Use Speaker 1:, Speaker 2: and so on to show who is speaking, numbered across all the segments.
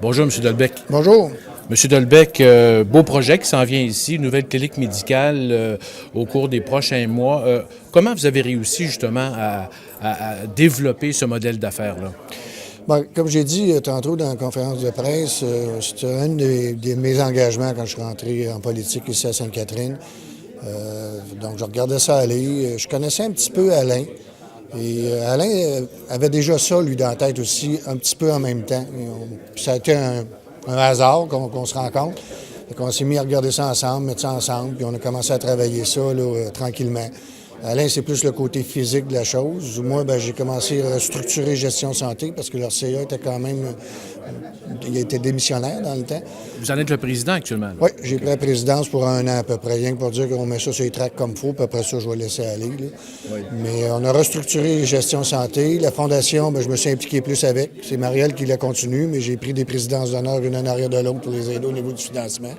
Speaker 1: Bonjour, M. Delbecq.
Speaker 2: Bonjour.
Speaker 1: M. Delbecq, beau projet qui s'en vient ici, une nouvelle clinique médicale au cours des prochains mois. Comment vous avez réussi justement à développer ce modèle d'affaires-là?
Speaker 2: Bon, comme j'ai dit tantôt dans la conférence de presse, c'était un de mes engagements quand je suis rentré en politique ici à Sainte-Catherine. Donc, je regardais ça aller. Je connaissais un petit peu Alain. Et Alain avait déjà ça, lui, dans la tête aussi, un petit peu en même temps. Ça a été un hasard qu'on se rencontre. On s'est mis à regarder ça ensemble, mettre ça ensemble, puis on a commencé à travailler ça là, tranquillement. Alain, c'est plus le côté physique de la chose. Moi, j'ai commencé à restructurer gestion santé parce que leur CA était quand même... il a été démissionnaire dans le temps.
Speaker 1: Vous en êtes le président actuellement?
Speaker 2: Oui, j'ai pris la présidence pour 1 an à peu près, rien que pour dire qu'on met ça sur les tracts comme il faut, puis après ça, je vais laisser aller. Oui. Mais on a restructuré gestion santé. La fondation, je me suis impliqué plus avec. C'est Marielle qui la continue, mais j'ai pris des présidences d'honneur une en arrière de l'autre pour les aider au niveau du financement.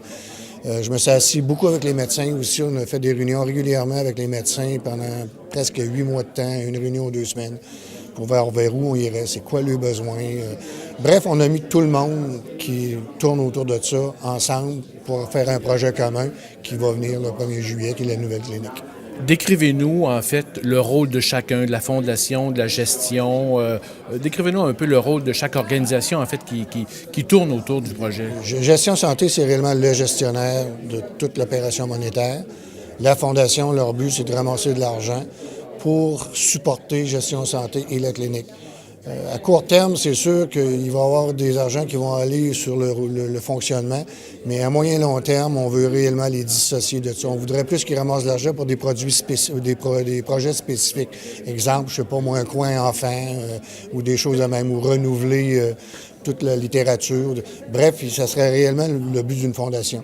Speaker 2: Je me suis assis beaucoup avec les médecins aussi. On a fait des réunions régulièrement avec les médecins pendant presque 8 mois de temps, une réunion ou 2 semaines, pour voir vers où on irait, c'est quoi le besoin. Bref, on a mis tout le monde qui tourne autour de ça ensemble pour faire un projet commun qui va venir le 1er juillet, qui est la nouvelle clinique.
Speaker 1: Décrivez-nous, en fait, le rôle de chacun, de la fondation, de la gestion. Décrivez-nous un peu le rôle de chaque organisation, en fait, qui tourne autour du projet.
Speaker 2: Gestion santé, c'est réellement le gestionnaire de toute l'opération monétaire. La fondation, leur but, c'est de ramasser de l'argent pour supporter Gestion santé et la clinique. À court terme, c'est sûr qu'il va y avoir des argents qui vont aller sur le fonctionnement, mais à moyen et long terme, on veut réellement les dissocier de ça. On voudrait plus qu'ils ramassent de l'argent pour des produits des projets spécifiques. Exemple, je sais pas moi, un coin enfant ou des choses de même, ou renouveler toute la littérature. Bref, ça serait réellement le but d'une fondation.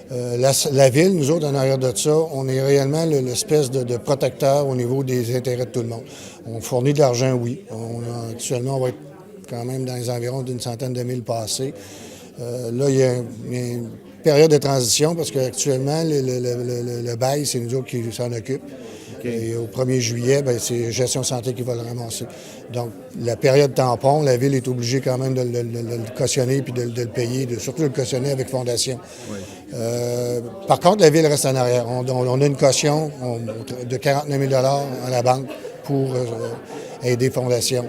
Speaker 2: La Ville, nous autres, en arrière de ça, on est réellement l'espèce de protecteur au niveau des intérêts de tout le monde. On fournit de l'argent, oui. Actuellement, on va être quand même dans les environs d'une centaine de mille passés. Là, il y a une période de transition parce qu'actuellement, le bail, c'est nous autres qui s'en occupent. Okay. Et au 1er juillet, c'est Gestion santé qui va le ramasser. Donc, la période tampon, la Ville est obligée quand même de le cautionner puis de le payer, surtout de le cautionner avec fondation. Oui. Par contre, la Ville reste en arrière. On a une caution de 49 000 à la banque pour aider Fondation.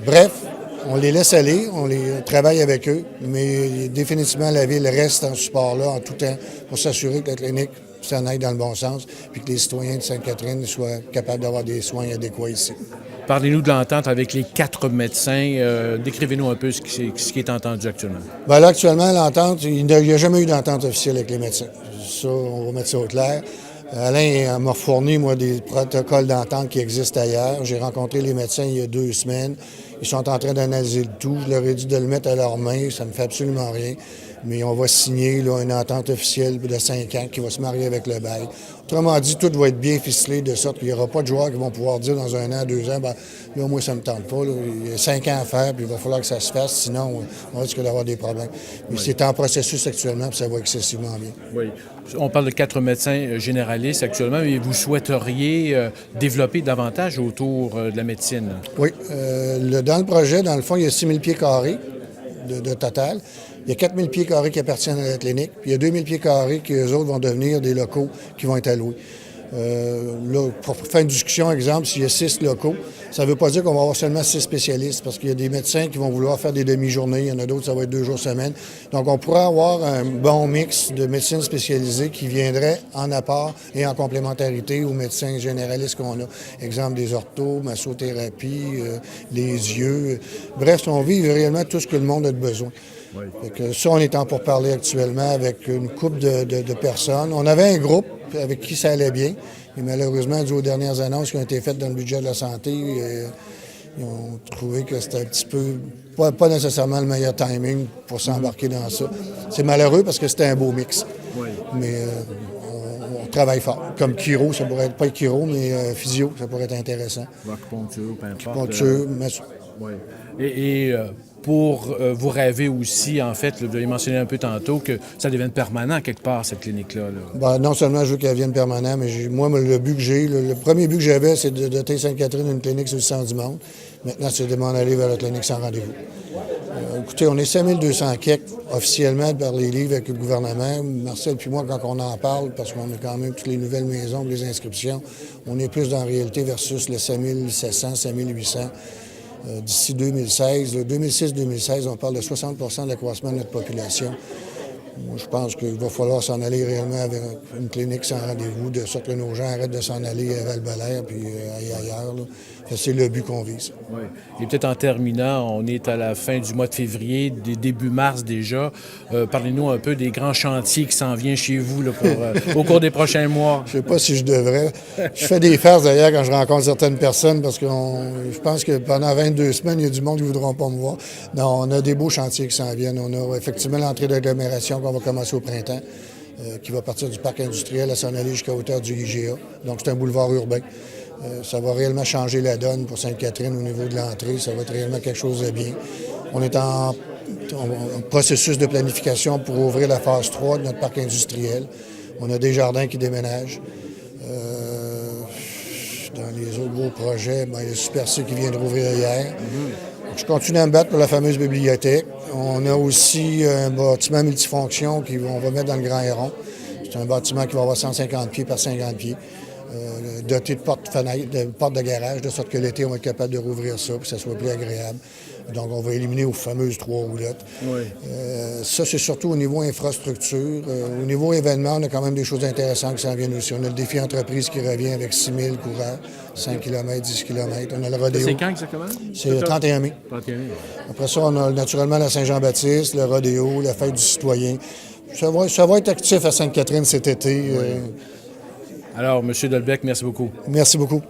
Speaker 2: Bref, on les laisse aller, on travaille avec eux, mais définitivement, la Ville reste en support là en tout temps pour s'assurer que la clinique s'en aille dans le bon sens, puis que les citoyens de Sainte-Catherine soient capables d'avoir des soins adéquats ici.
Speaker 1: Parlez-nous de l'entente avec les 4 médecins. Décrivez-nous un peu ce qui est entendu actuellement.
Speaker 2: Là, actuellement, l'entente, il n'y a jamais eu d'entente officielle avec les médecins. Ça, on va mettre ça au clair. Alain m'a fourni, moi, des protocoles d'entente qui existent ailleurs. J'ai rencontré les médecins il y a 2 semaines. Ils sont en train d'analyser le tout. Je leur ai dit de le mettre à leurs mains. Ça ne me fait absolument rien. Mais on va signer là, une entente officielle de 5 ans qui va se marier avec le bail. Autrement dit, tout va être bien ficelé de sorte qu'il n'y aura pas de joueurs qui vont pouvoir dire dans 1 an, 2 ans, là, moi, ça ne me tente pas. Là. Il y a 5 ans à faire, puis il va falloir que ça se fasse, sinon, on risque d'avoir des problèmes. Mais oui. C'est en processus actuellement, puis ça va excessivement bien.
Speaker 1: Oui. On parle de 4 médecins généralistes actuellement, mais vous souhaiteriez développer davantage autour de la médecine?
Speaker 2: Oui. Dans le projet, dans le fond, il y a 6 000 pieds carrés de total. Il y a 4 000 pieds carrés qui appartiennent à la clinique, puis il y a 2 000 pieds carrés qui, eux autres, vont devenir des locaux qui vont être alloués. Là, pour faire une discussion, exemple, s'il y a 6 locaux, ça ne veut pas dire qu'on va avoir seulement 6 spécialistes, parce qu'il y a des médecins qui vont vouloir faire des demi-journées, il y en a d'autres, ça va être 2 jours semaine. Donc, on pourrait avoir un bon mix de médecine spécialisée qui viendrait en apport et en complémentarité aux médecins généralistes qu'on a. Exemple, des orthos, massothérapie, les yeux. Bref, on vit réellement tout ce que le monde a de besoin. Oui. Fait ça, on est en pourparlers actuellement avec une couple de personnes. On avait un groupe avec qui ça allait bien, mais malheureusement, dû aux dernières annonces qui ont été faites dans le budget de la santé, ils ont trouvé que c'était un petit peu, pas nécessairement le meilleur timing pour s'embarquer dans ça. C'est malheureux parce que c'était un beau mix. Oui. Mais on travaille fort. Comme chiro, ça pourrait être, pas chiro, mais physio, ça pourrait être intéressant.
Speaker 1: Acupuncture, peu importe.
Speaker 2: Acupuncture,
Speaker 1: oui. Et pour vous rêver aussi, en fait, vous l'avez mentionné un peu tantôt, que ça devienne permanent quelque part, cette clinique-là.
Speaker 2: Bien, non seulement je veux qu'elle vienne permanent, mais moi, le but que j'ai, le premier but que j'avais, c'est de doter Sainte-Catherine d'une clinique sur le centre du monde. Maintenant, c'est de m'en aller vers la clinique sans rendez-vous. Écoutez, on est 5200 quelques officiellement par les livres avec le gouvernement. Marcel puis moi, quand on en parle, parce qu'on a quand même toutes les nouvelles maisons, les inscriptions, on est plus dans la réalité versus le 5700, 5800 d'ici 2016. 2006-2016, on parle de 60 de l'accroissement de notre population. Moi, je pense qu'il va falloir s'en aller réellement avec une clinique sans rendez-vous, de sorte que nos gens arrêtent de s'en aller à Val-Belair puis ailleurs. C'est le but qu'on vise.
Speaker 1: Oui. Et peut-être en terminant, on est à la fin du mois de février, début mars déjà. Parlez-nous un peu des grands chantiers qui s'en viennent chez vous là, au cours des prochains mois.
Speaker 2: Je ne sais pas si je devrais. Je fais des farces d'ailleurs quand je rencontre certaines personnes parce que je pense que pendant 22 semaines, il y a du monde qui ne voudront pas me voir. Non, on a des beaux chantiers qui s'en viennent. On a effectivement l'entrée d'agglomération qu'on va commencer au printemps, qui va partir du parc industriel à s'en aller jusqu'à hauteur du IGA. Donc, c'est un boulevard urbain. Ça va réellement changer la donne pour Sainte-Catherine au niveau de l'entrée. Ça va être réellement quelque chose de bien. On est en processus de planification pour ouvrir la phase 3 de notre parc industriel. On a des jardins qui déménagent. Dans les autres gros projets, il y a Super C qui vient de rouvrir hier. Je continue à me battre pour la fameuse bibliothèque. On a aussi un bâtiment multifonction qu'on va mettre dans le Grand Héron. C'est un bâtiment qui va avoir 150 pieds par 50 pieds. Doté de portes de garage, de sorte que l'été, on va être capable de rouvrir ça, pour que ça soit plus agréable. Donc, on va éliminer aux fameuses 3 roulottes. Oui. Ça, c'est surtout au niveau infrastructure. Au niveau événement, on a quand même des choses intéressantes qui s'en viennent aussi. On a le défi entreprise qui revient avec 6 000 coureurs, 5 km, 10 km. On a le rodéo.
Speaker 1: C'est quand exactement?
Speaker 2: C'est le 31 mai.
Speaker 1: 31 mai.
Speaker 2: Après ça, on a naturellement la Saint-Jean-Baptiste, le rodéo, la fête du citoyen. Ça va être actif à Sainte-Catherine cet été.
Speaker 1: Oui. Alors, M. Delbecq, merci beaucoup.
Speaker 2: Merci beaucoup.